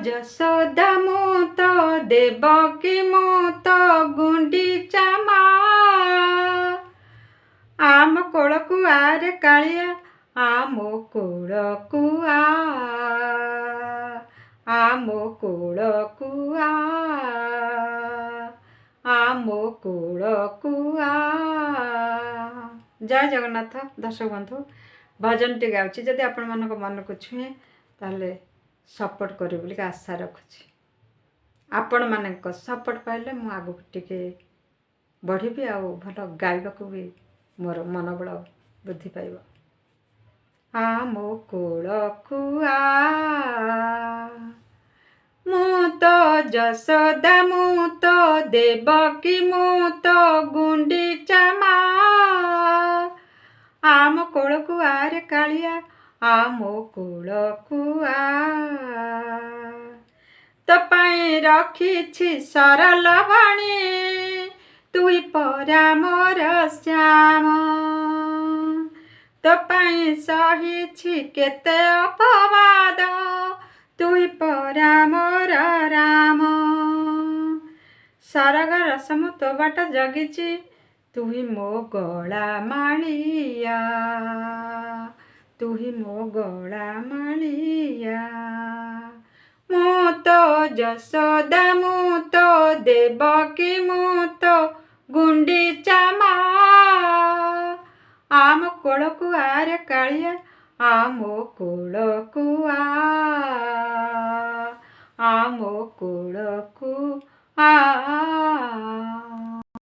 ଯଶୋଦା ମୁଁ ତ ଦେବକୀ ମୁଁ ତ ଗୁଣ୍ଡିଚା ମା। ଆମ କୋଳକୁ ଆରେ କାଳିଆ ଆମ କୋଳକୁ ଆମ କୋଳକୁ ଆମ କୋଳକୁ ଜୟ ଜଗନ୍ନାଥ। ଦର୍ଶକ ବନ୍ଧୁ, ଭଜନଟି ଗାଉଛି, ଯଦି ଆପଣମାନଙ୍କ ମନକୁ ଛୁଏଁ ତାହେଲେ ସପୋର୍ଟ କରିବେ ବୋଲି ଆଶା ରଖୁଛି। ଆପଣମାନଙ୍କ ସପୋର୍ଟ ପାଇଲେ ମୁଁ ଆଗକୁ ଟିକେ ବଢ଼ିବି, ଆଉ ଭଲ ଗାଇବାକୁ ବି ମୋର ମନୋବଳ ବୃଦ୍ଧି ପାଇବ। ଆମ କୋଳକୁ ମୁଁ ତ ଯଶୋଦା ମୁଁ ତ ଦେବକୀ ମୁଁ ତ ଗୁଣ୍ଡିଚା ମା। ଆମ କୋଳକୁ ଆରେ କାଳିଆ ଆମ କୋଳକୁ ତୋ ପାଇଁ ରଖିଛି ସରଲ ବାଣୀ, ତୁଇ ପରା ମୋର ଶ୍ୟାମ। ତୋ ପାଇଁ ସହିଛି କେତେ ଅପବାଦ, ତୁଇ ପରା ମୋର ରାମ। ସରଗ ରସମ ତୋ ବାଟ ଜଗିଛି, ତୁହି ମୋ ଗଳା ମାଳିଆ, ତୁହି ମୋ ଗଳା ମାଳିଆ। ମୁଁ ତ ଯଶୋଦା ମୁଁ ତ ଦେବକୀ ମୁଁ ତ ଗୁଣ୍ଡିଚା ମା। ଆମ କୋଳକୁ ଆରେ କାଳିଆ ଆମ କୋଳକୁ ଆମ କୋଳକୁ